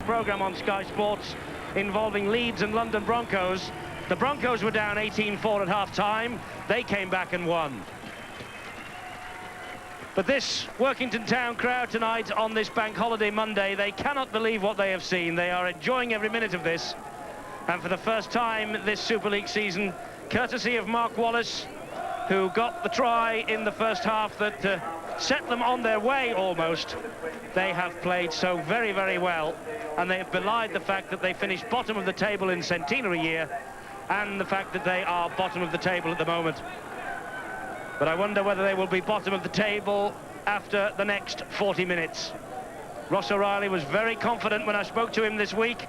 Programme on Sky Sports involving Leeds and London Broncos. The Broncos were down 18-4 at half-time. They came back and won. But this Workington Town crowd tonight on this Bank Holiday Monday, they cannot believe what they have seen. They are enjoying every minute of this. And for the first time this Super League season, courtesy of Mark Wallace, who got the try in the first half that set them on their way almost, they have played so very, very well. And they have belied the fact that they finished bottom of the table in centenary year and the fact that they are bottom of the table at the moment. But I wonder whether they will be bottom of the table after the next 40 minutes. Ross O'Reilly was very confident when I spoke to him this week,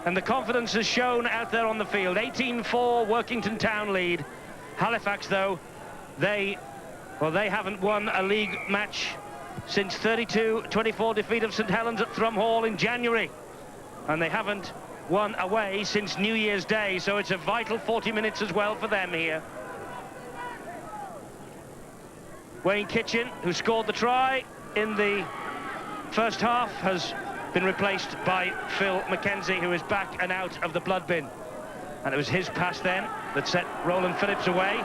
and the confidence has shown out there on the field. 18-4 Workington Town lead. Halifax, though, they haven't won a league match since 32-24 defeat of St Helens at Thrum Hall in January, and they haven't won away since New Year's Day, so it's a vital 40 minutes as well for them here. Wayne Kitchen, who scored the try in the first half, has been replaced by Phil McKenzie, who is back and out of the blood bin. And it was his pass then that set Roland Phillips away.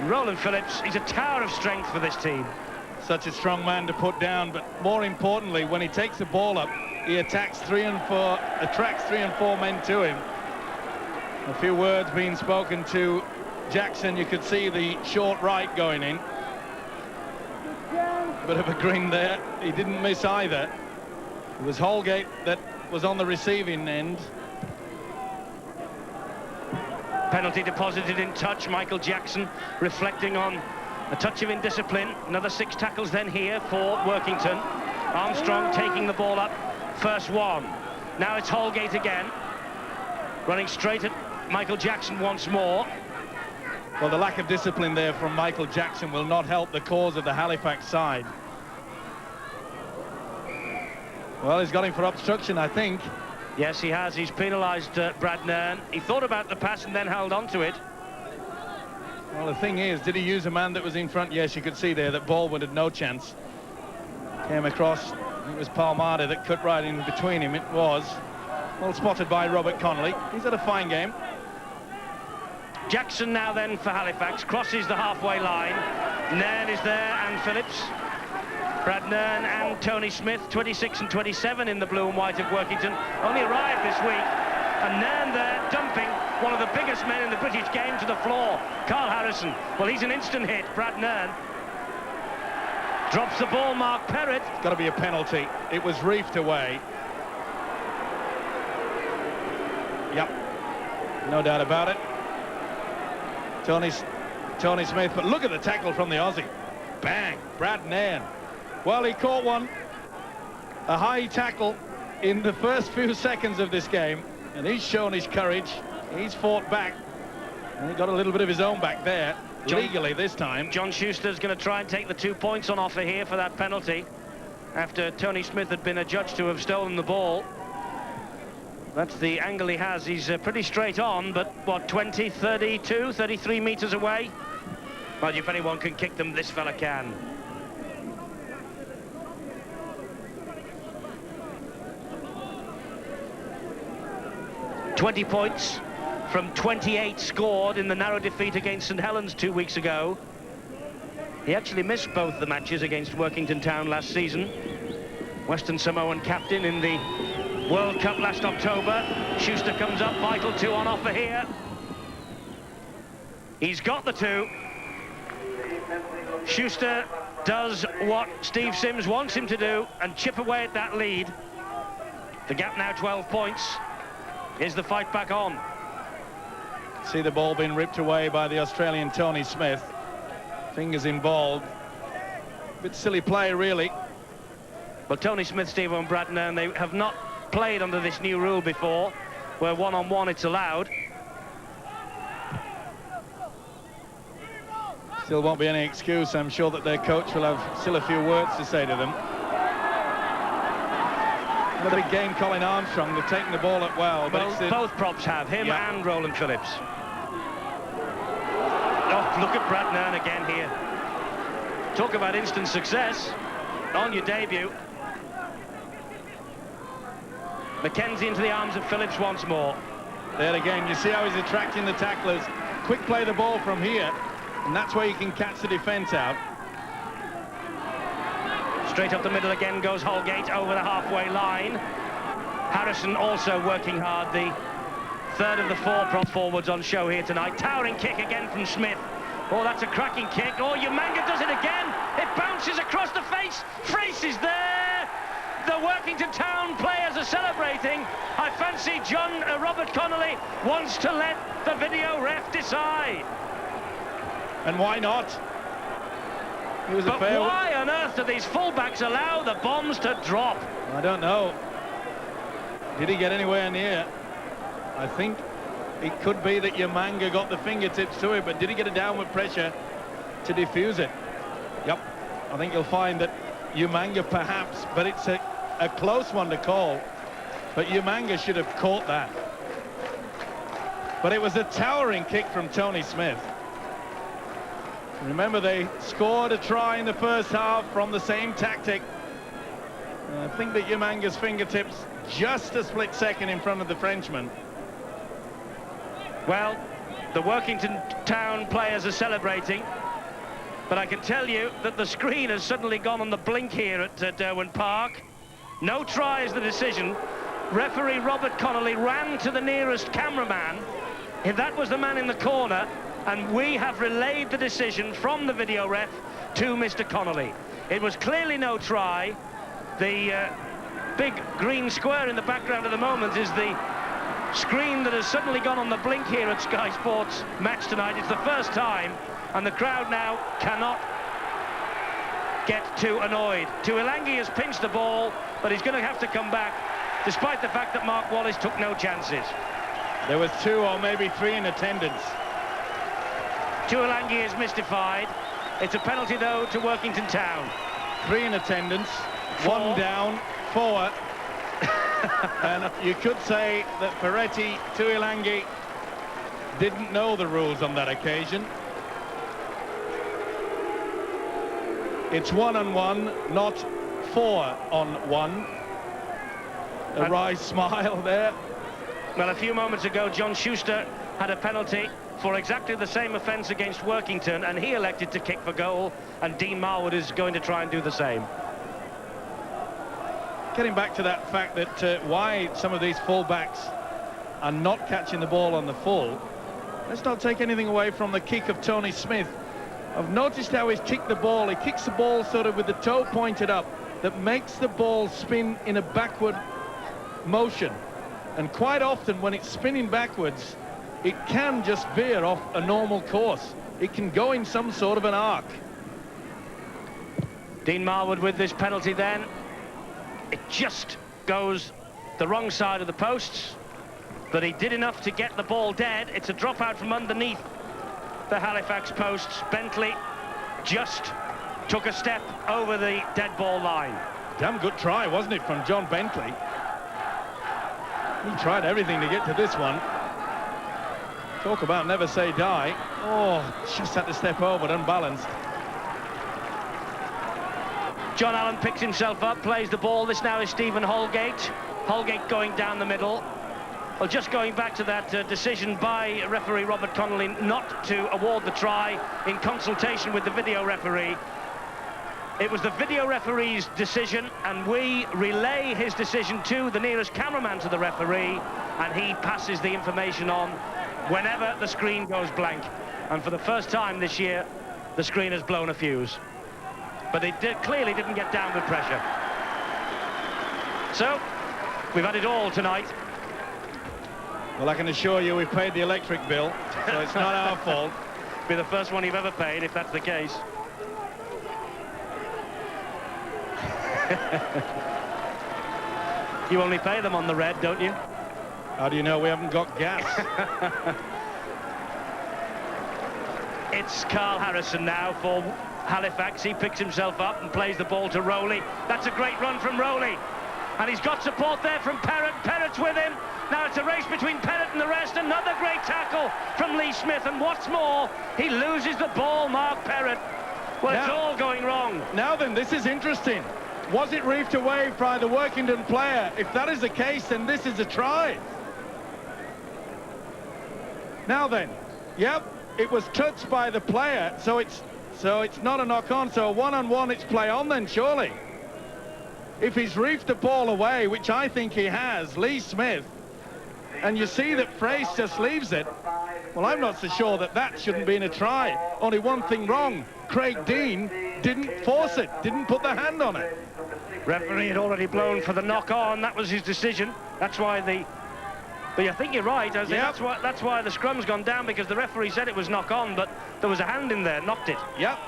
Roland Phillips, he's a tower of strength for this team. Such a strong man to put down, but more importantly, when he takes the ball up, he attracts 3 and 4 men to him. A few words being spoken to Jackson. You could see the short right going in. Bit of a grin there. He didn't miss either. It was Holgate that was on the receiving end. Penalty deposited in touch. Michael Jackson reflecting on a touch of indiscipline. Another 6 tackles then here for Workington. Armstrong taking the ball up. First one. Now it's Holgate again. Running straight at Michael Jackson once more. Well, the lack of discipline there from Michael Jackson will not help the cause of the Halifax side. Well, he's got him for obstruction, I think. Yes, he has. He's penalised Brad Nairn. He thought about the pass and then held on to it. Well, the thing is, did he use a man that was in front? Yes, you could see there that Baldwin had no chance. Came across, it was Palmada that cut right in between him. It was. Well spotted by Robert Connolly. He's had a fine game. Jackson now then for Halifax, crosses the halfway line. Nairn is there and Phillips. Brad Nairn and Tony Smith, 26 and 27 in the blue and white of Workington, only arrived this week. And Nairn there dumping one of the biggest men in the British game to the floor, Carl Harrison. Well, he's an instant hit, Brad Nairn. Drops the ball, Mark Perrott. It's got to be a penalty. It was reefed away. Yep, no doubt about it. Tony Smith, but look at the tackle from the Aussie. Bang, Brad Nairn. Well, he caught one, a high tackle in the first few seconds of this game, and he's shown his courage. He's fought back, and he got a little bit of his own back there, legally this time. John Schuster's going to try and take the 2 points on offer here for that penalty, after Tony Smith had been adjudged to have stolen the ball. That's the angle he has. He's pretty straight on, but what, 20, 32, 33 metres away? Well, if anyone can kick them, this fella can. ...20 points from 28 scored in the narrow defeat against St Helens 2 weeks ago. He actually missed both the matches against Workington Town last season. Western Samoan captain in the World Cup last October. Schuster comes up, vital 2 on offer here. He's got the 2. Schuster does what Steve Sims wants him to do and chip away at that lead. The gap now 12 points. Is the fight back on? See the ball being ripped away by the Australian Tony Smith. Fingers involved. Bit silly play, really. Well, Tony Smith, Steve and Brad Nairn, they have not played under this new rule before, where one-on-one it's allowed. Still won't be any excuse. I'm sure that their coach will have still a few words to say to them. The big game, Colin Armstrong, they've taken the ball up well. But both props have, him and Roland Phillips. Oh, look at Brad Nairn again here. Talk about instant success on your debut. Mackenzie into the arms of Phillips once more. There again, you see how he's attracting the tacklers. Quick play the ball from here, and that's where you can catch the defence out. Straight up the middle again goes Holgate over the halfway line. Harrison also working hard, the third of the four prop forwards on show here tonight. Towering kick again from Smith. Oh, that's a cracking kick. Oh, Umanga does it again. It bounces across the face. Frace is there. The Workington Town players are celebrating. I fancy Robert Connolly wants to let the video ref decide. And why not? It was but why on earth do these fullbacks allow the bombs to drop? I don't know. Did he get anywhere near? I think it could be that Umanga got the fingertips to it, but did he get a downward pressure to defuse it? Yep. I think you'll find that Umanga perhaps, but it's a close one to call. But Umanga should have caught that. But it was a towering kick from Tony Smith. Remember, they scored a try in the first half from the same tactic. I think that Umanga's fingertips just a split second in front of the Frenchman. Well, the Workington Town players are celebrating, but I can tell you that the screen has suddenly gone on the blink here at Derwent Park. No try is the decision. Referee Robert Connolly ran to the nearest cameraman. If that was the man in the corner, and we have relayed the decision from the video ref to Mr. Connolly. It was clearly no try. The big green square in the background at the moment is the screen that has suddenly gone on the blink here at Sky Sports match tonight. It's the first time, and the crowd now cannot get too annoyed. Tuilangi has pinched the ball, but he's going to have to come back, despite the fact that Mark Wallace took no chances. There was 2 or maybe 3 in attendance. Tuilangi is mystified. It's a penalty, though, to Workington Town. 3 in attendance, 1 down, 4. And you could say that Ferretti, Tuilangi didn't know the rules on that occasion. It's 1-on-1, not 4-on-1. A wry smile there. Well, a few moments ago, John Schuster had a penalty for exactly the same offence against Workington, and he elected to kick for goal, and Dean Marwood is going to try and do the same. Getting back to that fact that why some of these fullbacks are not catching the ball on the full, let's not take anything away from the kick of Tony Smith. I've noticed how he's kicked the ball. He kicks the ball sort of with the toe pointed up, that makes the ball spin in a backward motion. And quite often when it's spinning backwards, it can just veer off a normal course. It can go in some sort of an arc. Dean Marwood with this penalty then. It just goes the wrong side of the posts, but he did enough to get the ball dead. It's a dropout from underneath the Halifax posts. Bentley just took a step over the dead ball line. Damn good try, wasn't it, from John Bentley? He tried everything to get to this one. Talk about never say die. Oh, just had to step over, unbalanced. John Allen picks himself up, plays the ball. This now is Stephen Holgate. Holgate going down the middle. Well, just going back to that decision by referee Robert Connolly not to award the try in consultation with the video referee. It was the video referee's decision, and we relay his decision to the nearest cameraman to the referee, and he passes the information on whenever the screen goes blank. And for the first time this year, the screen has blown a fuse. But they clearly didn't get down with pressure. So, we've had it all tonight. Well, I can assure you we've paid the electric bill, so it's not our fault. Be the first one you've ever paid, if that's the case. You only pay them on the red, don't you? How do you know we haven't got gas? It's Carl Harrison now for Halifax. He picks himself up and plays the ball to Rowley. That's a great run from Rowley. And he's got support there from Perrott. Perrott's with him. Now it's a race between Perrott and the rest. Another great tackle from Lee Smith. And what's more, he loses the ball, Mark Perrott. Well, now, it's all going wrong. Now then, this is interesting. Was it reefed away by the Workington player? If that is the case, then this is a try. Now then, yep, it was touched by the player, so it's not a knock-on, so a one-on-one, it's play on then, surely. If he's reefed the ball away, which I think he has, Lee Smith, and you see that Frace just leaves it, well, I'm not so sure that that shouldn't be in a try. Only one thing wrong, Craig Dean didn't force it, didn't put the hand on it. Referee had already blown for the knock-on. That was his decision. That's why but I think you're right. I think that's why the scrum's gone down, because the referee said it was knock-on, but there was a hand in there, knocked it. Yep.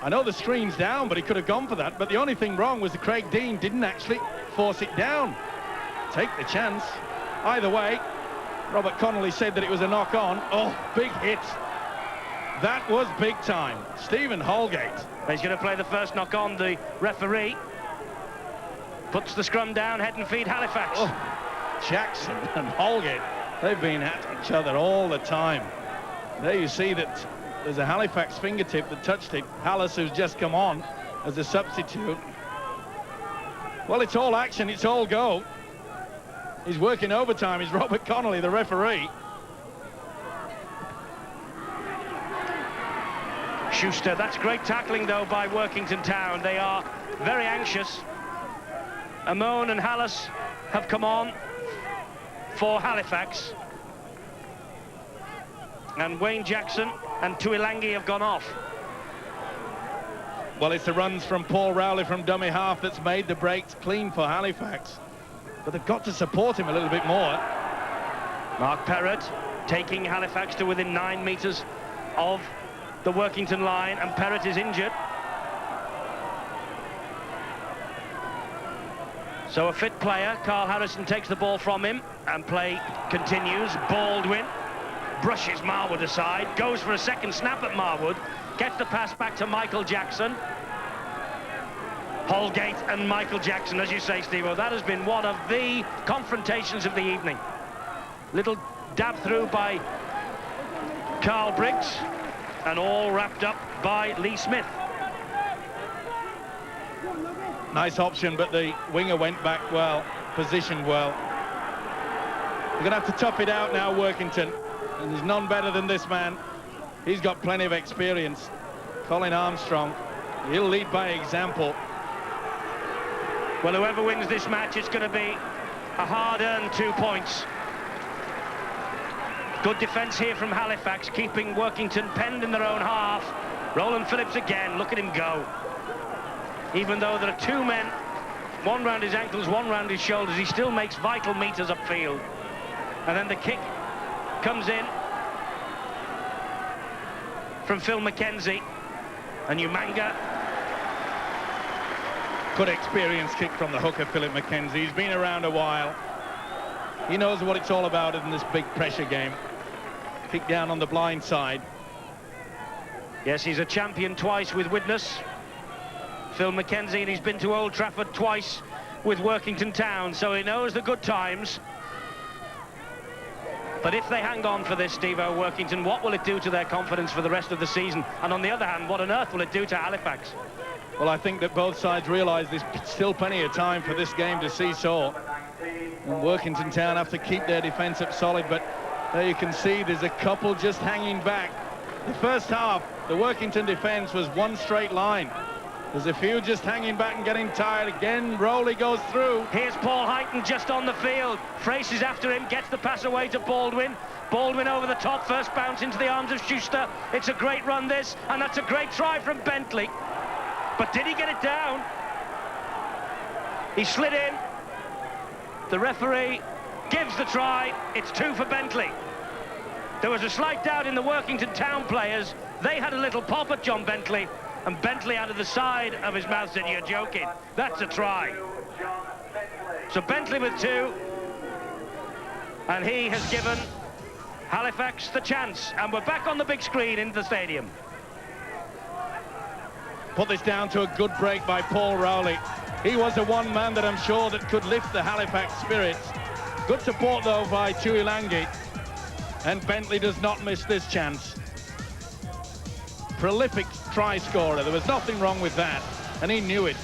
I know the screen's down, but he could have gone for that. But the only thing wrong was that Craig Dean didn't actually force it down. Take the chance. Either way, Robert Connolly said that it was a knock-on. Oh, big hit. That was big time. Stephen Holgate. He's going to play the first knock-on. The referee puts the scrum down, head and feet Halifax. Oh, Jackson and Holgate, they've been at each other all the time. There you see that there's a Halifax fingertip that touched it. Hallis, who's just come on as a substitute. Well, it's all action, it's all go. He's working overtime, is Robert Connolly, the referee. Schuster, that's great tackling though by Workington Town. They are very anxious. Amon and Hallis have come on for Halifax. And Wayne Jackson and Tuilangi have gone off. Well, it's the runs from Paul Rowley from dummy half that's made the breaks clean for Halifax. But they've got to support him a little bit more. Mark Perrott taking Halifax to within 9 meters of the Workington line, and Perrott is injured. So a fit player, Carl Harrison, takes the ball from him, and play continues. Baldwin brushes Marwood aside, goes for a second snap at Marwood, gets the pass back to Michael Jackson. Holgate and Michael Jackson, as you say, Steve-O, that has been one of the confrontations of the evening. Little dab through by Carl Briggs, and all wrapped up by Lee Smith. Nice option, but the winger went back well, positioned well. You're going to have to tough it out now, Workington. And there's none better than this man. He's got plenty of experience. Colin Armstrong, he'll lead by example. Well, whoever wins this match, it's going to be a hard-earned 2 points. Good defence here from Halifax, keeping Workington penned in their own half. Roland Phillips again, look at him go. Even though there are two men, one round his ankles, one round his shoulders, he still makes vital meters upfield. And then the kick comes in from Phil McKenzie, and Umanga. Good experience kick from the hooker, Philip McKenzie. He's been around a while. He knows what it's all about in this big pressure game. Kick down on the blind side. Yes, he's a champion twice with Widnes, Phil McKenzie, and he's been to Old Trafford twice with Workington Town, so he knows the good times. But if they hang on for this, Steve-O, Workington, what will it do to their confidence for the rest of the season? And on the other hand, what on earth will it do to Halifax? Well, I think that both sides realise there's still plenty of time for this game to seesaw. And Workington Town have to keep their defence up solid, but there you can see there's a couple just hanging back. The first half, the Workington defence was one straight line. There's a few just hanging back and getting tired. Again, Rowley goes through. Here's Paul Highton just on the field. Frace is after him, gets the pass away to Baldwin. Baldwin over the top, first bounce into the arms of Schuster. It's a great run, this, and that's a great try from Bentley. But did he get it down? He slid in. The referee gives the try. It's 2 for Bentley. There was a slight doubt in the Workington Town players. They had a little pop at John Bentley, and Bentley out of the side of his mouth said, "You're joking." That's a try. So Bentley with 2, and he has given Halifax the chance, and we're back on the big screen in the stadium. Put this down to a good break by Paul Rowley. He was the one man that I'm sure that could lift the Halifax spirits. Good support though by Tuilangi, and Bentley does not miss this chance. Prolific try scorer, there was nothing wrong with that, and he knew it.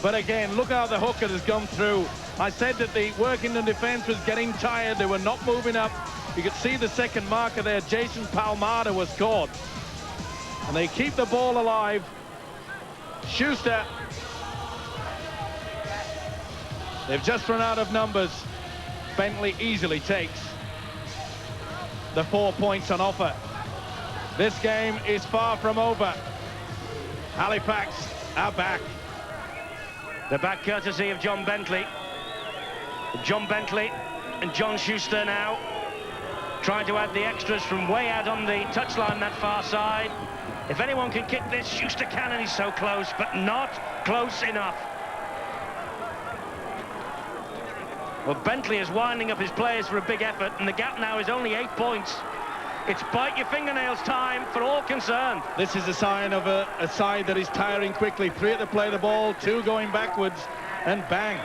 But again, look how the hooker has gone through. I said that the Workington defence was getting tired. They were not moving up. You could see the second marker there. Jason PALMADA was caught. And they keep the ball alive. Schuster. They've just run out of numbers. Bentley easily takes the 4 points on offer. This game is far from over. Halifax are back. They're back courtesy of John Bentley. John Bentley and John Schuster now trying to add the extras from way out on the touchline that far side. If anyone can kick this, Schuster can, and he's so close, but not close enough. Well, Bentley is winding up his players for a big effort, and the gap now is only 8 points. It's bite your fingernails time for all concerned. This is a sign of a side that is tiring quickly. 3 to play the ball, 2 going backwards, and bang.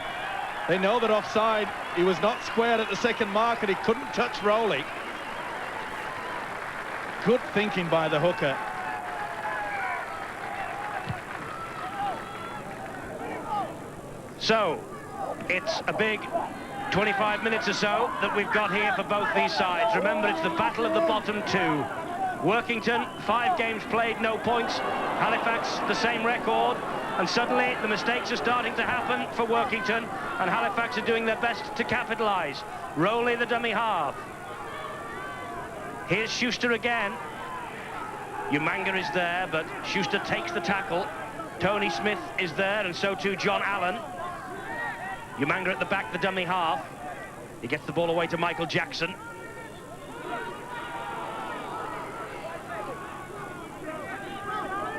They know that offside. He was not squared at the second mark, and he couldn't touch Rowley. Good thinking by the hooker. So, it's a big 25 minutes or so that we've got here for both these sides. Remember, it's the battle of the bottom 2. Workington, 5 games played, no points. Halifax, the same record. And suddenly, the mistakes are starting to happen for Workington, and Halifax are doing their best to capitalise. Rowley, the dummy half. Here's Schuster again. Umanga is there, but Schuster takes the tackle. Tony Smith is there, and so too John Allen. Umanga at the back, the dummy half. He gets the ball away to Michael Jackson.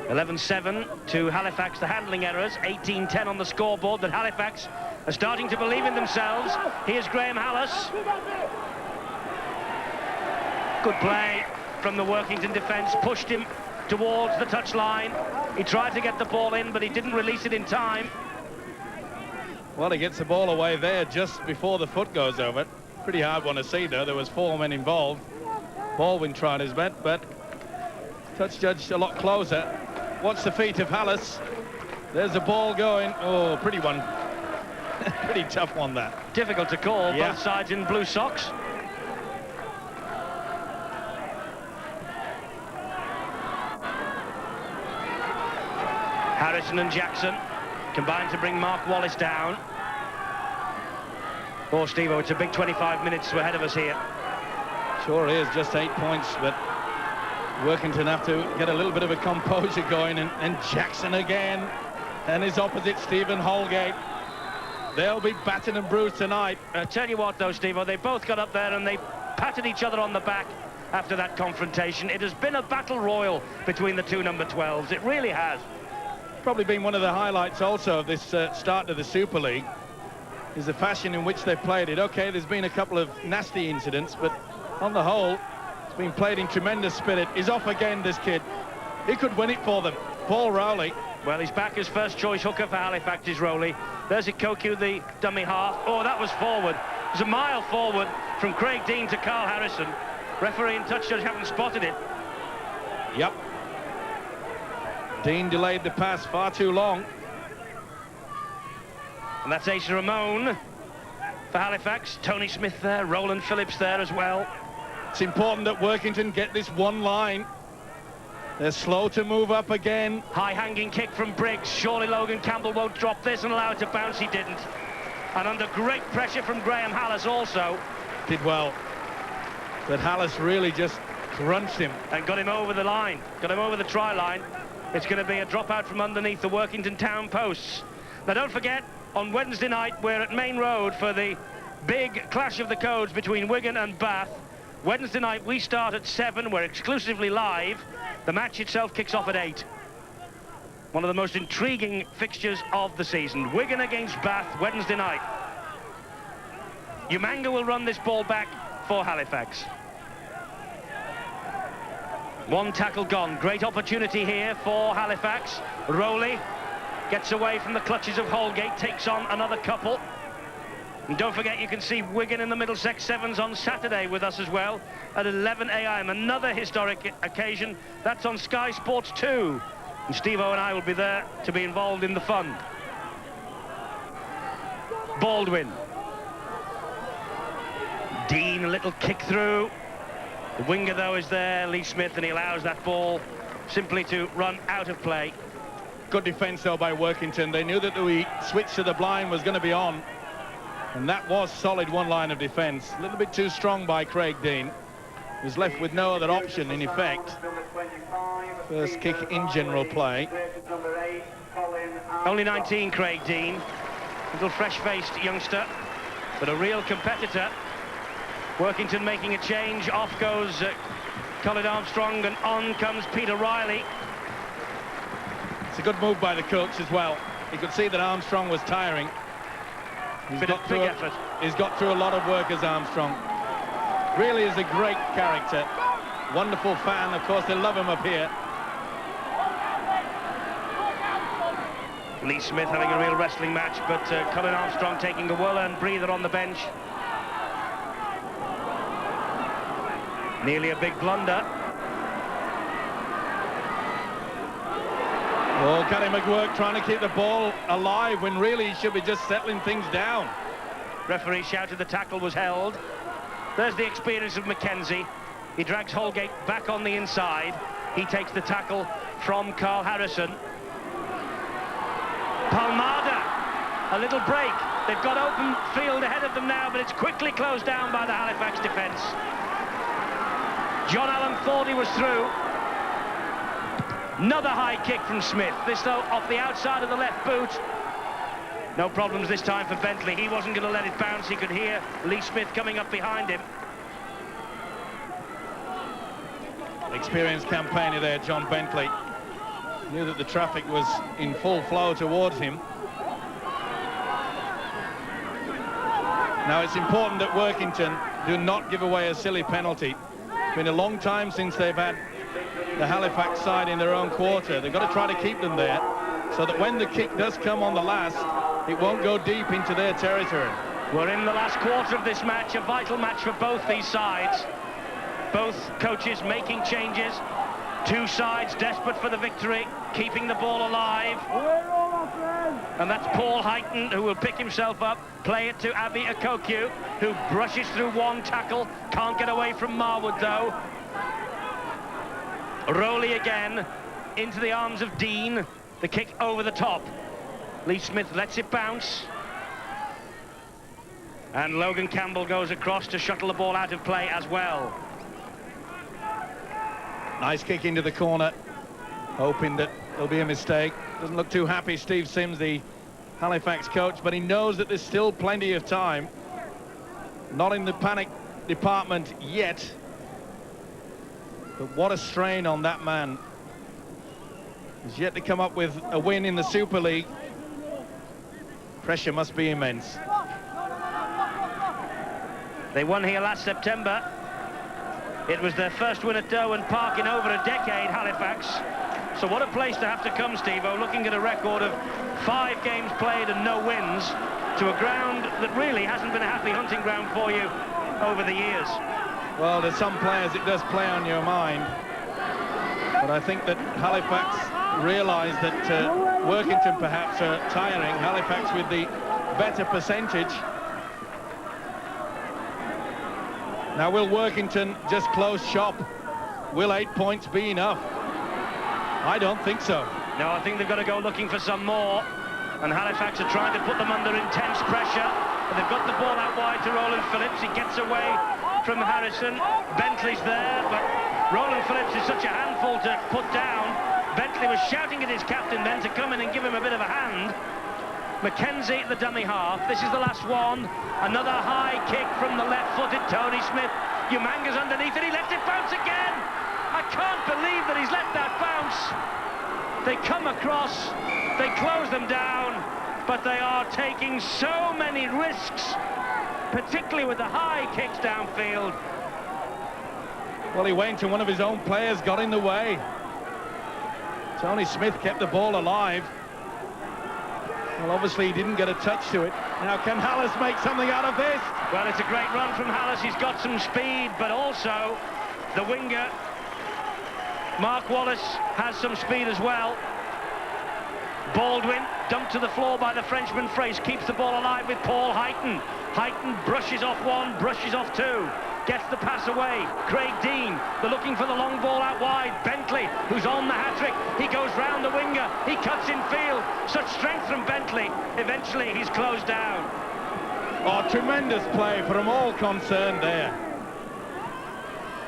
(11-7) to Halifax, the handling errors. 18-10 on the scoreboard, but Halifax are starting to believe in themselves. Here's Graham Hallis. Good play from the Workington defence, pushed him towards the touchline. He tried to get the ball in, but he didn't release it in time. Well, he gets the ball away there just before the foot goes over. Pretty hard one to see, though. There was 4 men involved. Baldwin tried his best, but touch judge a lot closer. Watch the feet of Hallis. There's the ball going. Oh, pretty one. Pretty tough one, that. Difficult to call, yeah. Both sides in blue socks. Harrison and Jackson combined to bring Mark Wallace down. Oh, Steve-o, it's a big 25 minutes ahead of us here. Sure is, just 8 points, but Workington have to get a little bit of a composure going, and Jackson again, and his opposite, Stephen Holgate. They'll be battered and bruised tonight. Tell you what, though, Steve-o, they both got up there and they patted each other on the back after that confrontation. It has been a battle royal between the 2 number 12s. It really has. Probably been one of the highlights also of this start of the Super League is the fashion in which they played it. Okay, there's been a couple of nasty incidents, but on the whole, it's been played in tremendous spirit. He's off again, this kid. He could win it for them. Paul Rowley. Well, he's back as first choice hooker for Halifax, is Rowley. There's Ikoku, the dummy half. Oh, that was forward. It was a mile forward from Craig Dean to Carl Harrison. Referee and touch judge haven't spotted it. Yep. Dean delayed the pass far too long. And that's Asa Ramon for Halifax. Tony Smith there, Roland Phillips there as well. It's important that Workington get this one line. They're slow to move up again. High-hanging kick from Briggs. Surely Logan Campbell won't drop this and allow it to bounce. He didn't. And under great pressure from Graham Hallis also. Did well. But Hallis really just crunched him. And got him over the line. Got him over the try line. It's going to be a dropout from underneath the Workington town posts. Now, don't forget, on Wednesday night, we're at Main Road for the big clash of the codes between Wigan and Bath. Wednesday night, we start at 7. We're exclusively live. The match itself kicks off at 8. One of the most intriguing fixtures of the season. Wigan against Bath, Wednesday night. Umanga will run this ball back for Halifax. 1 tackle gone. Great opportunity here for Halifax. Rowley gets away from the clutches of Holgate, takes on another couple. And don't forget, you can see Wigan in the Middlesex Sevens on Saturday with us as well at 11 a.m. Another historic occasion. That's on Sky Sports 2. And Steve-o and I will be there to be involved in the fun. Baldwin. Dean, a little kick through. The winger, though, is there, Lee Smith, and he allows that ball simply to run out of play. Good defence, though, by Workington. They knew that the switch to the blind was going to be on, and that was solid one line of defence. A little bit too strong by Craig Dean. He was left with no other option, in effect. First kick in general play. Only 19, Craig Dean. Little fresh-faced youngster, but a real competitor. Workington making a change. Off goes Colin Armstrong, and on comes Peter Riley. It's a good move by the coach as well. He could see that Armstrong was tiring. He's got through a lot of work as Armstrong. Really is a great character. Wonderful fan. Of course, they love him up here. Lee Smith having a real wrestling match, but Colin Armstrong taking a well-earned breather on the bench. Nearly a big blunder. Oh, Gary McGuirk trying to keep the ball alive when really he should be just settling things down. Referee shouted the tackle was held. There's the experience of Mackenzie. He drags Holgate back on the inside. He takes the tackle from Carl Harrison. Palmada, a little break. They've got open field ahead of them now, but it's quickly closed down by the Halifax defence. John Allen thought he was through. Another high kick from Smith. This, though, off the outside of the left boot. No problems this time for Bentley. He wasn't going to let it bounce. He could hear Lee Smith coming up behind him. Experienced campaigner there, John Bentley. Knew that the traffic was in full flow towards him. Now, it's important that Workington do not give away a silly penalty. It's been a long time since they've had the Halifax side in their own quarter. They've got to try to keep them there so that when the kick does come on the last, it won't go deep into their territory. We're in the last quarter of this match, a vital match for both these sides. Both coaches making changes. Two sides desperate for the victory, keeping the ball alive. And that's Paul HIGHTON, who will pick himself up, play it to Avi Akokyu, who brushes through one tackle, can't get away from Marwood, though. Rowley again, into the arms of Dean, the kick over the top. Lee Smith lets it bounce. And Logan Campbell goes across to shuttle the ball out of play as well. Nice kick into the corner, hoping that there'll be a mistake. Doesn't look too happy, Steve Sims, the Halifax coach, but he knows that there's still plenty of time. Not in the panic department yet. But what a strain on that man. He's yet to come up with a win in the Super League. Pressure must be immense. They won here last September. It was their first win at Derwent Park in over a decade, Halifax. So what a place to have to come, Steve-O, looking at a record of 5 games played and no wins, to a ground that really hasn't been a happy hunting ground for you over the years. Well, there's some players it does play on your mind. But I think that Halifax realised that Workington perhaps are tiring. Halifax with the better percentage. Now, will Workington just close shop? Will 8 points be enough? I don't think so. No, I think they've got to go looking for some more. And Halifax are trying to put them under intense pressure. But they've got the ball out wide to Roland Phillips. He gets away from Harrison. Bentley's there, but Roland Phillips is such a handful to put down. Bentley was shouting at his captain then to come in and give him a bit of a hand. Mackenzie, the dummy half. This is the last one. Another high kick from the left-footed Tony Smith. Umanga's underneath it. He lets it bounce again. I can't believe that he's let that bounce. They come across. They close them down. But they are taking so many risks, particularly with the high kicks downfield. Well, he went to one of his own players, got in the way. Tony Smith kept the ball alive. Well, obviously he didn't get a touch to it. Now, can Hallis make something out of this? Well, it's a great run from Hallis. He's got some speed, but also the winger, Mark Wallace, has some speed as well. Baldwin Dumped to the floor by the Frenchman. Frace keeps the ball alive with Paul HIGHTON. HIGHTON brushes off one, brushes off two. Gets the pass away. Craig Dean, they're looking for the long ball out wide. Bentley, who's on the hat-trick. He goes round the winger. He cuts in field. Such strength from Bentley. Eventually, he's closed down. Oh, tremendous play from all concerned there.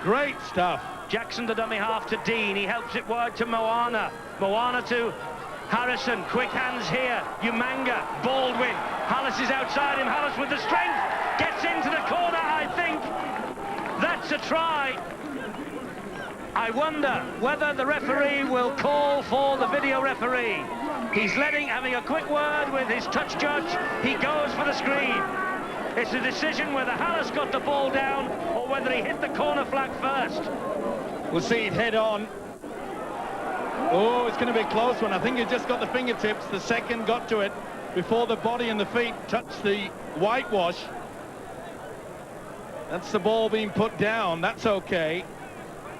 Great stuff. Jackson, the dummy half to Dean. He helps it wide to MOANA. MOANA to Harrison. Quick hands here. Umanga. Baldwin. Hallis is outside him. Hallis with the strength. Gets into the corner, I think. That's a try. I wonder whether the referee will call for the video referee. He's having a quick word with his touch judge. He goes for the screen. It's a decision whether Hallis got the ball down or whether he hit the corner flag first. We'll see it head on. Oh, it's going to be a close one. I think he just got the fingertips. The second got to it before the body and the feet touched the whitewash. That's the ball being put down. That's okay.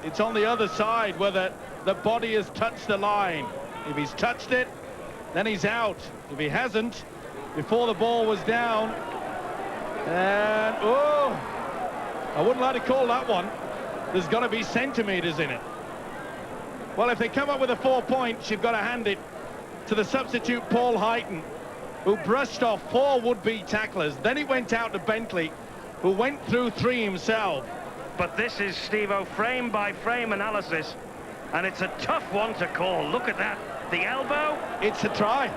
It's on the other side whether the body has touched the line. If he's touched it, then he's out. If he hasn't, before the ball was down, and oh, I wouldn't like to call that one. There's got to be centimeters in it. Well, if they come up with a 4 points, you've got to hand it to the substitute Paul HIGHTON, who brushed off 4 would-be tacklers. Then it went out to Bentley, who went through 3 himself. But this is, Steve-O, frame-by-frame analysis, and it's a tough one to call. Look at that. The elbow. It's a try.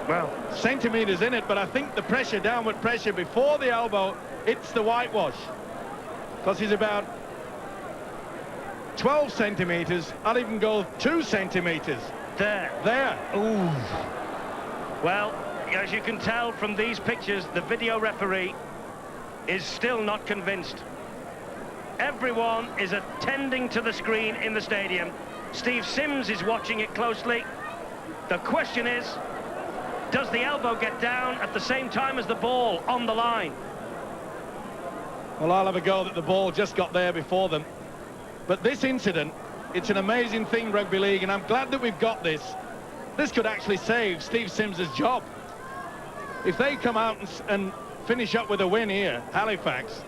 Well, centimeters in it, but I think the pressure, downward pressure before the elbow hits the whitewash, because he's about 12 centimeters. I'll even go 2 centimeters. There. Ooh. Well, as you can tell from these pictures, the video referee is still not convinced. Everyone is attending to the screen in the stadium. Steve Sims is watching it closely. The question is, does the elbow get down at the same time as the ball on the line? Well, I'll have a go that the ball just got there before them. But this incident, it's an amazing thing, rugby league, and I'm glad that we've got this. This could actually save Steve Sims's job. If they come out and finish up with a win here, Halifax.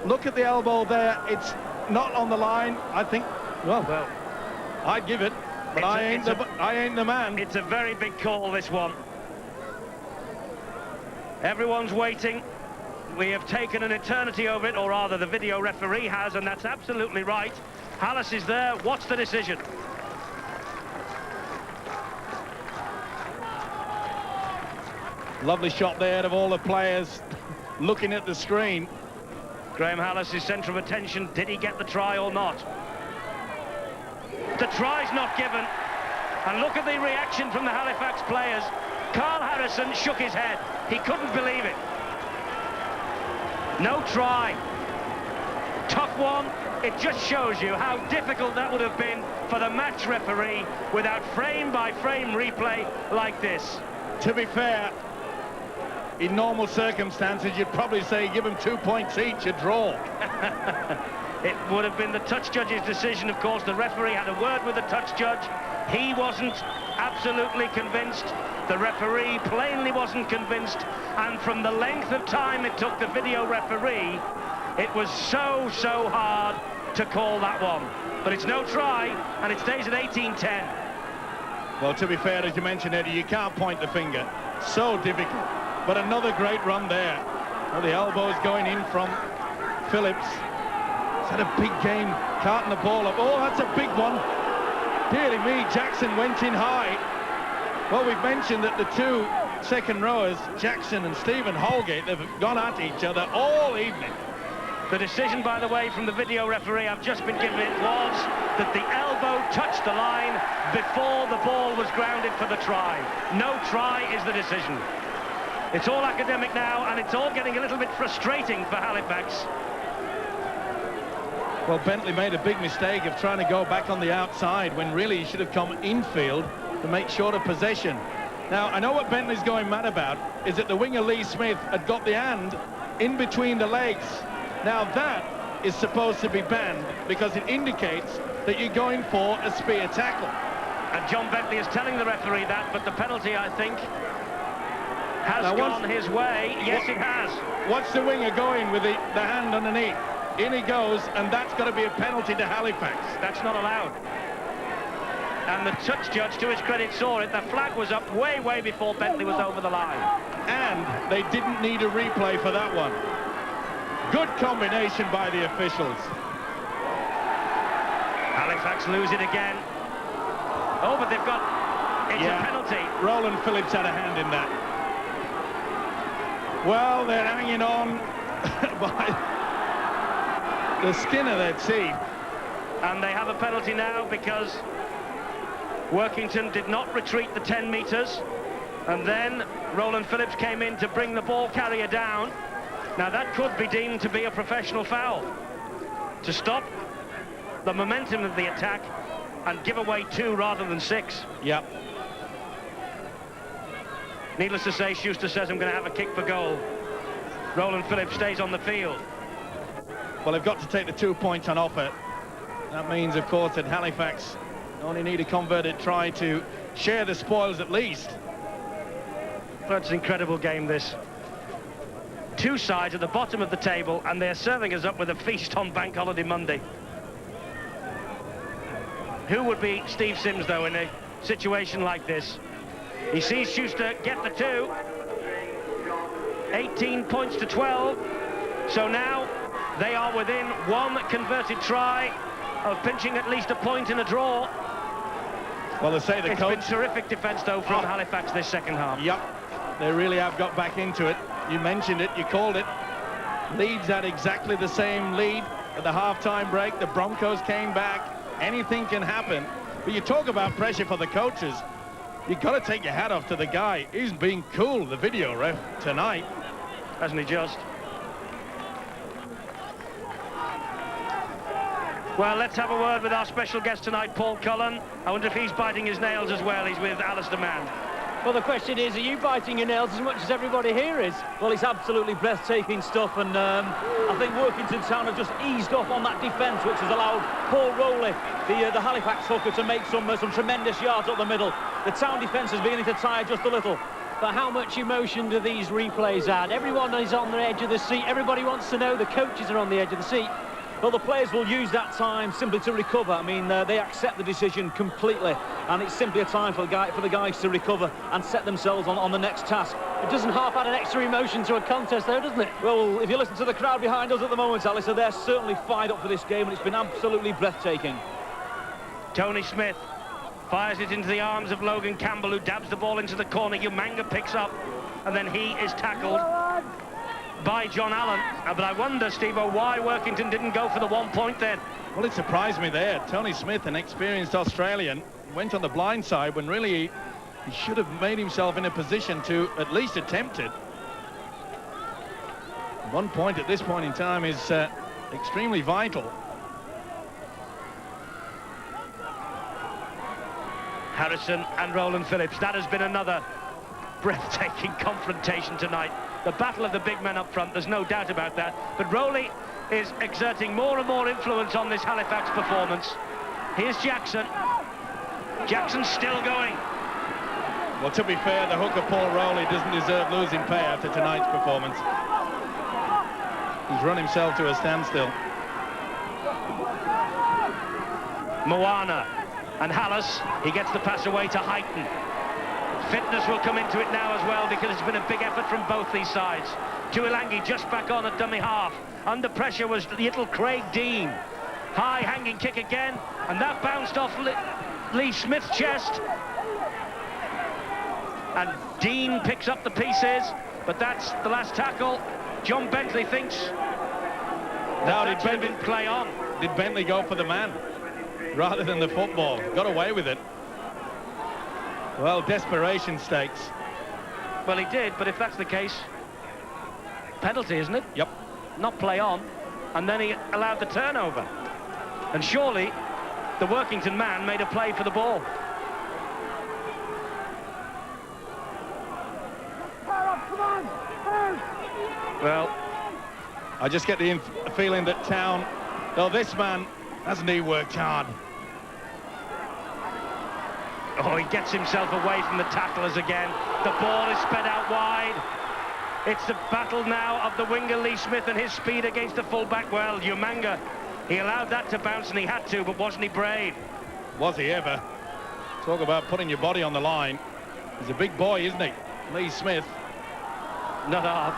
Look at the elbow there. It's not on the line. I think, well, I'd give it, but I ain't the man. It's a very big call, this one. Everyone's waiting. We have taken an eternity over it, or rather the video referee has, and that's absolutely right. Hallis is there. What's the decision? Lovely shot there of all the players looking at the screen. Graham Hallis is centre of attention. Did he get the try or not? The try's not given. And look at the reaction from the Halifax players. Carl Harrison shook his head. He couldn't believe it. No try. Tough one. It just shows you how difficult that would have been for the match referee without frame-by-frame replay like this. To be fair, in normal circumstances, you'd probably say give them 2 points each, a draw. It would have been the touch judge's decision, of course. The referee had a word with the touch judge. He wasn't absolutely convinced. The referee plainly wasn't convinced. And from the length of time it took the video referee, it was so hard to call that one. But it's no try, and it stays at 18-10. Well, to be fair, as you mentioned, Eddie, you can't point the finger. So difficult. But another great run there. Well, the elbow is going in from Phillips. He's had a big game, carting the ball up. Oh, that's a big one. Dearly me, Jackson went in high. Well, we've mentioned that the 2 second rowers, Jackson and Stephen Holgate, they've gone at each other all evening. The decision, by the way, from the video referee I've just been given, it was that the elbow touched the line before the ball was grounded for the try. No try is the decision. It's all academic now, and it's all getting a little bit frustrating for Halifax. Well, Bentley made a big mistake of trying to go back on the outside when really he should have come infield to make sure of possession. Now, I know what Bentley's going mad about is that the winger Lee Smith had got the hand in between the legs. Now, that is supposed to be banned because it indicates that you're going for a spear tackle. And John Bentley is telling the referee that, but the penalty, I think, has gone his way. Yes, it has. Watch the winger going with the hand underneath. In he goes, and that's got to be a penalty to Halifax. That's not allowed. And the touch judge, to his credit, saw it. The flag was up way, way before Bentley was over the line. And they didn't need a replay for that one. Good combination by the officials. Halifax lose it again. Oh, but they've got... It's a penalty. Roland Phillips had a hand in that. Well, they're hanging on by the skin of their teeth. And they have a penalty now because Workington did not retreat the 10 metres. And then Roland Phillips came in to bring the ball carrier down. Now, that could be deemed to be a professional foul. To stop the momentum of the attack and give away 2 rather than 6. Yep. Needless to say, Schuster says, I'm going to have a kick for goal. Roland Phillips stays on the field. Well, they've got to take the 2 points on offer. That means, of course, that Halifax only need a converted try to share the spoils at least. That's an incredible game, this. 2 sides at the bottom of the table, and they're serving us up with a feast on Bank Holiday Monday. Who would be Steve Sims, though, in a situation like this? He sees Schuster get the 2. 18 points to 12. So now they are within 1 converted try of pinching at least a point in a draw. Well, they say the It's been terrific defence, though, from Halifax this second half. Yep, they really have got back into it. You mentioned it, you called it. Leeds had exactly the same lead at the half-time break. The Broncos came back. Anything can happen. But you talk about pressure for the coaches. You've got to take your hat off to the guy. He's been cool, the video ref, tonight. Hasn't he just? Well, let's have a word with our special guest tonight, Paul Colin. I wonder if he's biting his nails as well. He's with Alistair Mann. Well, the question is, are you biting your nails as much as everybody here is? Well, it's absolutely breathtaking stuff, and I think Workington Town have just eased off on that defence, which has allowed Paul Rowley, the Halifax hooker, to make some tremendous yards up the middle. The Town defence is beginning to tire just a little. But how much emotion do these replays add? Everyone is on the edge of the seat. Everybody wants to know. The coaches are on the edge of the seat. Well, the players will use that time simply to recover. I mean, they accept the decision completely, and it's simply a time for the guys to recover and set themselves on the next task. It doesn't half add an extra emotion to a contest, though, doesn't it? Well, if you listen to the crowd behind us at the moment, Alistair, they're certainly fired up for this game, and it's been absolutely breathtaking. Tony Smith fires it into the arms of Logan Campbell, who dabs the ball into the corner. Umanga picks up, and then he is tackled by John Allen. But I wonder, Steve-O, why Workington didn't go for the 1 point then. Well, it surprised me there. Tony Smith, an experienced Australian, went on the blind side when really he should have made himself in a position to at least attempt it. 1 point at this point in time is extremely vital. Harrison and Roland Phillips. That has been another breathtaking confrontation tonight. The battle of the big men up front, there's no doubt about that. But Rowley is exerting more and more influence on this Halifax performance. Here's Jackson. Jackson's still going. Well, to be fair, the hooker Paul Rowley doesn't deserve losing pay after tonight's performance. He's run himself to a standstill. MOANA and Hallis, he gets the pass away to HIGHTON. Fitness will come into it now as well, because it's been a big effort from both these sides. Tuilangi just back on at dummy half. Under pressure was little Craig Dean. High hanging kick again, and that bounced off Lee Smith's chest. And Dean picks up the pieces, but that's the last tackle. John Bentley thinks Now did Bentley play on? Did Bentley go for the man rather than the football? Got away with it. Well, desperation stakes. Well, he did, but if that's the case, penalty, isn't it? Yep. Not play on, and then he allowed the turnover. And surely the Workington man made a play for the ball. Well, I just get the feeling that Town, oh, this man, hasn't he worked hard? Oh, he gets himself away from the tacklers again. The ball is sped out wide. It's the battle now of the winger Lee Smith and his speed against the fullback. Well, Umanga, he allowed that to bounce, and he had to, but wasn't he brave? Was he ever? Talk about putting your body on the line. He's a big boy, isn't he? Lee Smith. Not half.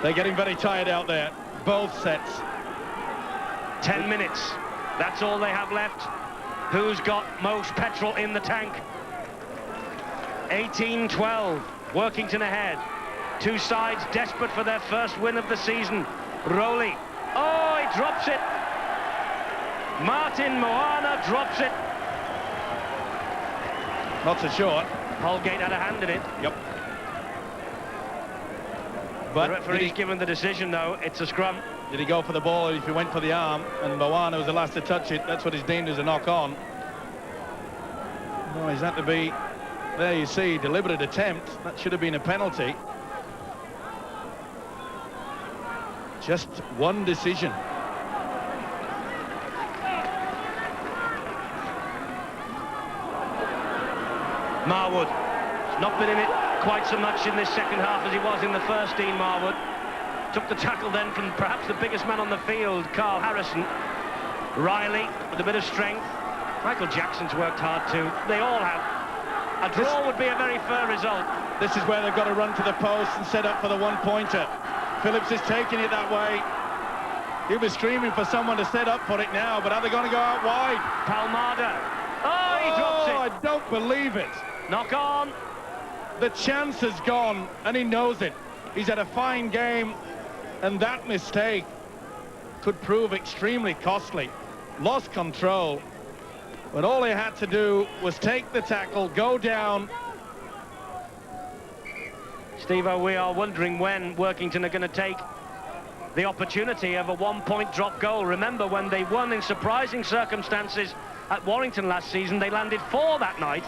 They're getting very tired out there. Both sets. 10 minutes. That's all they have left. Who's got most petrol in the tank? 18-12. Workington ahead. Two sides desperate for their first win of the season. Rowley. Oh, he drops it. Martin MOANA drops it. Not so short. Holgate had a hand in it. Yep. But the referee's given the decision, though. It's a scrum. Did he go for the ball if he went for the arm? And MOANA was the last to touch it. That's what he's deemed as a knock-on. No, he's had to be... There you see, deliberate attempt. That should have been a penalty. Just one decision. Marwood. He's not been in it quite so much in this second half as he was in the first. Dean Marwood took the tackle then from perhaps the biggest man on the field, Carl Harrison. Riley with a bit of strength. Michael Jackson's worked hard too. They all have. A draw would be a very fair result. This is where they've got to run to the post and set up for the one-pointer. Phillips is taking it that way. He'll be screaming for someone to set up for it now, but are they going to go out wide? Palmada. Oh, he drops it. I don't believe it. Knock on. The chance has gone, and he knows it. He's had a fine game, and that mistake could prove extremely costly. Lost control, but all he had to do was take the tackle, go down. Steve-O, we are wondering when Workington are going to take the opportunity of a one-point drop goal. Remember, when they won in surprising circumstances at Warrington last season, they landed 4 that night.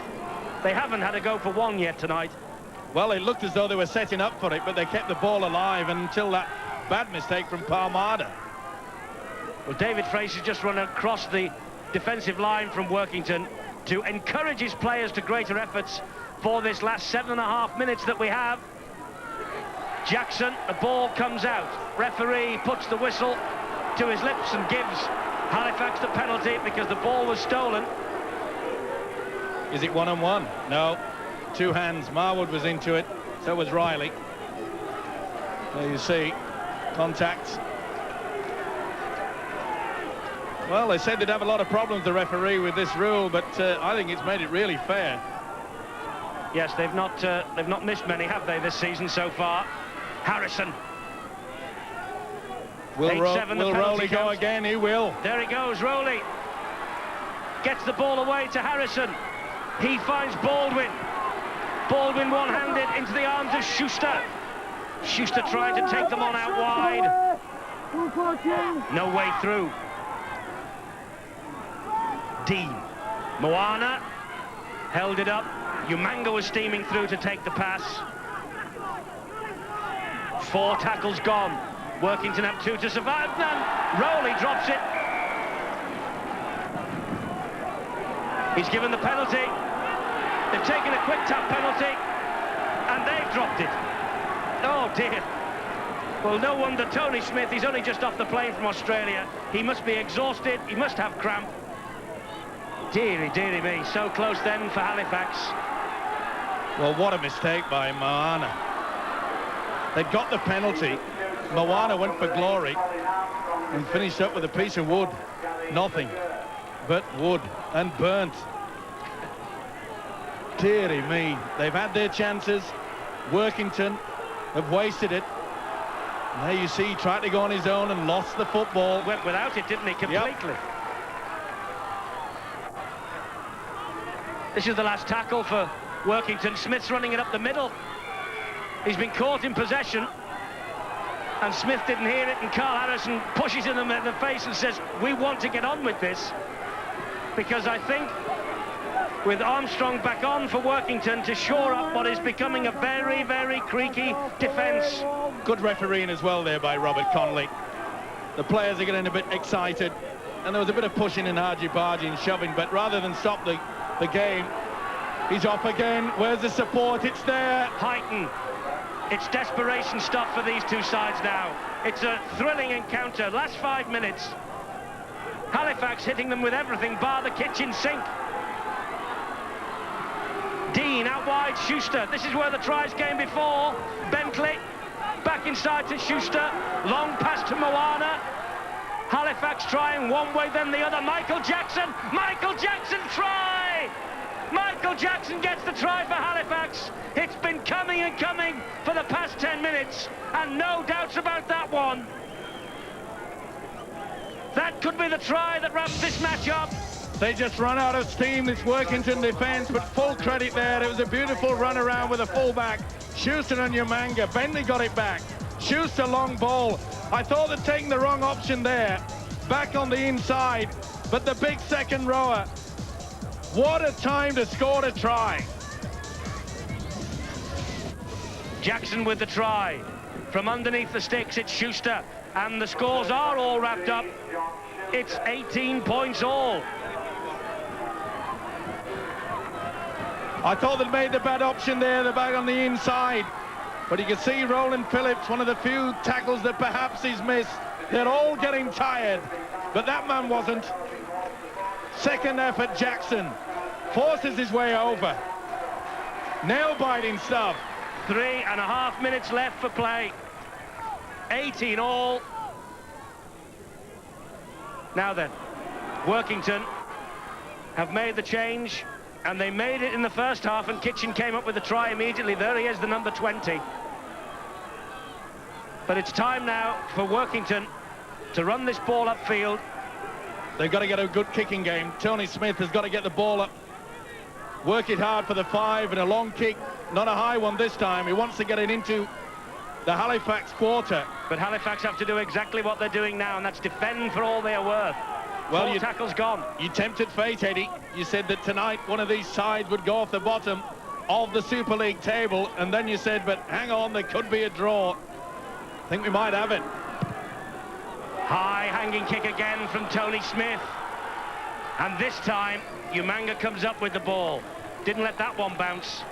They haven't had a go for 1 yet tonight. Well, it looked as though they were setting up for it, but they kept the ball alive until that bad mistake from Palmada. Well, David Fraser's just run across the defensive line from Workington to encourage his players to greater efforts for this last 7.5 minutes that we have. Jackson, the ball comes out. Referee puts the whistle to his lips and gives Halifax the penalty because the ball was stolen. Is it 1-on-1? No. 2 hands. Marwood was into it. So was Riley. There you see. Contact. Well, they said they'd have a lot of problems, the referee, with this rule, but I think it's made it really fair. Yes, they've not missed many, have they, this season so far? Harrison. Will Rowley go again? He will. There he goes, Rowley. Gets the ball away to Harrison. He finds Baldwin. Baldwin one-handed into the arms of Schuster. Schuster trying to take them on out wide. No way through. Dean. MOANA held it up. Umanga was steaming through to take the pass. 4 tackles gone. Workington have 2 to survive. None. Rowley drops it. He's given the penalty. They've taken a quick tap penalty, and they've dropped it. Oh dear. Well, no wonder Tony Smith, he's only just off the plane from Australia. He must be exhausted. He must have cramp. Dearie, dearie me. So close then for Halifax. Well, what a mistake by MOANA. They got the penalty. MOANA went for glory and finished up with a piece of wood. Nothing but wood and burnt. Dearie me. They've had their chances. Workington have wasted it. And there you see, he tried to go on his own and lost the football. Went without it, didn't he, completely? Yep. This is the last tackle for Workington. Smith's running it up the middle. He's been caught in possession, and Smith didn't hear it, and Carl Harrison pushes him in the face and says, we want to get on with this, because I think with Armstrong back on for Workington to shore up what is becoming a very, very creaky defence. Good refereeing as well there by Robert Connolly. The players are getting a bit excited. and there was a bit of pushing and argy-bargy and shoving, but rather than stop the game, he's off again. Where's the support? It's there. HIGHTON. It's desperation stuff for these two sides now. It's a thrilling encounter. Last 5 minutes. Halifax hitting them with everything bar the kitchen sink. Dean out wide, Schuster. This is where the tries came before. Bentley back inside to Schuster. Long pass to MOANA. Halifax trying one way then the other. Michael Jackson try! Michael Jackson gets the try for Halifax. It's been coming and coming for the past 10 minutes, and no doubts about that one. That could be the try that wraps this match up. They just run out of steam, this Workington defence, but full credit there. It was a beautiful run around with a fullback. Schuster and Umanga. Bentley got it back. Schuster long ball. I thought they'd taken the wrong option there. Back on the inside, but the big second rower. What a time to score a try. Jackson with the try. From underneath the sticks, it's Schuster. And the scores are all wrapped up. It's 18 points all. I thought they'd made the bad option there, the back on the inside. But you can see Roland Phillips, one of the few tackles that perhaps he's missed. They're all getting tired, but that man wasn't. Second effort, Jackson forces his way over. Nail-biting stuff. 3.5 minutes left for play. 18 all. Now then, Workington have made the change, and they made it in the first half, and Kitchen came up with a try immediately. There he is, the number 20. But it's time now for Workington to run this ball upfield. They've got to get a good kicking game. Tony Smith has got to get the ball up, work it hard for the 5, and a long kick, not a high one this time. He wants to get it into the Halifax quarter. But Halifax have to do exactly what they're doing now, and that's defend for all they're worth. Well, 4 tackles gone. You tempted fate, Eddie. You said that tonight one of these sides would go off the bottom of the Super League table, and then you said, but hang on, there could be a draw. I think we might have it. High hanging kick again from Tony Smith. And this time, Umanga comes up with the ball. Didn't let that one bounce.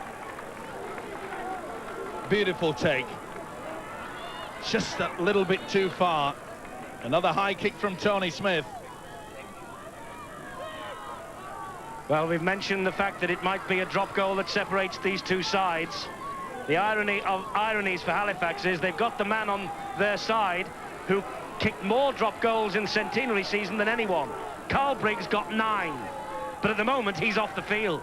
Beautiful take. Just a little bit too far. Another high kick from Tony Smith. Well, we've mentioned the fact that it might be a drop goal that separates these two sides. The irony of ironies for Halifax is they've got the man on their side who kicked more drop goals in the centenary season than anyone. Carl Briggs got 9, but at the moment he's off the field.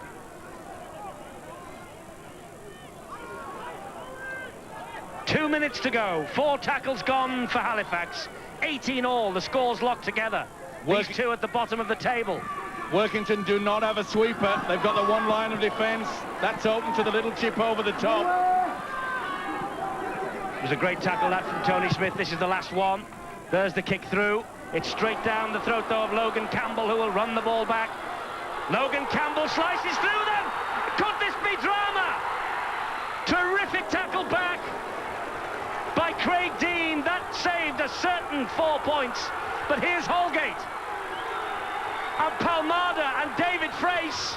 Two minutes to go. 4 tackles gone for Halifax. 18 all. The score's locked together. These two at the bottom of the table. Workington do not have a sweeper. They've got the one line of defence. That's open to the little chip over the top. It was a great tackle that from Tony Smith. This is the last one. There's the kick through. It's straight down the throat though of Logan Campbell, who will run the ball back. Logan Campbell slices through them. Could this be drama? Terrific tackle back by Craig Dean. That saved a certain 4 points. But here's Holgate. And Palmada and David Frace.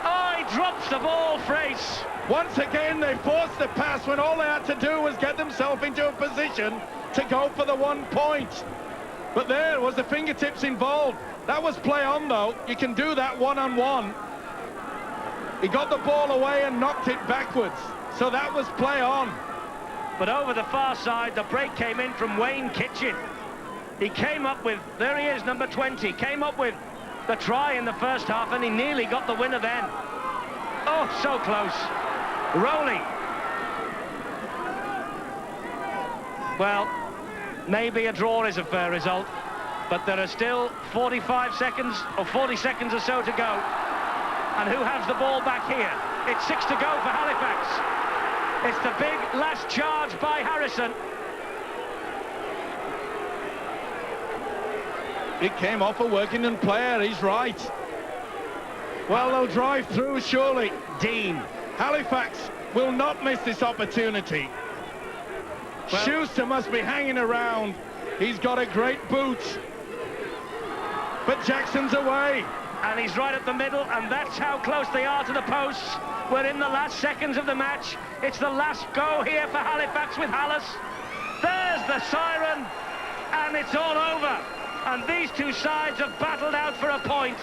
Oh, he drops the ball, Frace. Once again, they forced the pass when all they had to do was get themselves into a position to go for the 1 point. But there was the fingertips involved. That was play on, though. You can do that one-on-one. He got the ball away and knocked it backwards. So that was play on. But over the far side, the break came in from Wayne Kitchen. He came up with, there he is, number 20, came up with the try in the first half, and he nearly got the winner then. Oh, so close. Rowley. Well, maybe a draw is a fair result, but there are still 45 seconds or 40 seconds or so to go. And who has the ball back here? It's 6 to go for Halifax. It's the big last charge by Harrison. It came off a Workington player, he's right. Well, they'll drive through, surely. Dean. Halifax will not miss this opportunity. Well, Schuster must be hanging around. He's got a great boot. but Jackson's away. And he's right at the middle, and that's how close they are to the posts. We're in the last seconds of the match. It's the last go here for Halifax with Hallis. There's the siren, and it's all over. And these two sides have battled out for a point.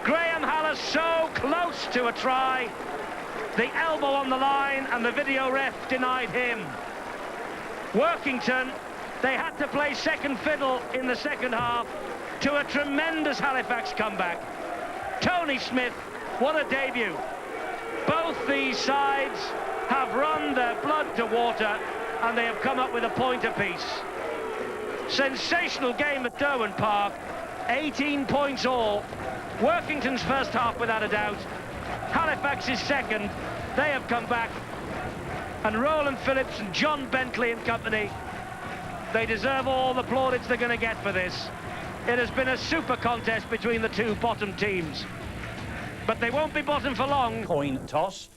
Graham Hallis so close to a try. The elbow on the line, and the video ref denied him. Workington, they had to play second fiddle in the second half to a tremendous Halifax comeback. Tony Smith, what a debut. Both these sides have run their blood to water, and they have come up with a point apiece. Sensational game at Derwent Park, 18 points all. Workington's first half without a doubt. Halifax's second. They have come back. And Roland Phillips and John Bentley and company, they deserve all the plaudits they're going to get for this. It has been a super contest between the two bottom teams. But they won't be bottom for long. Coin toss.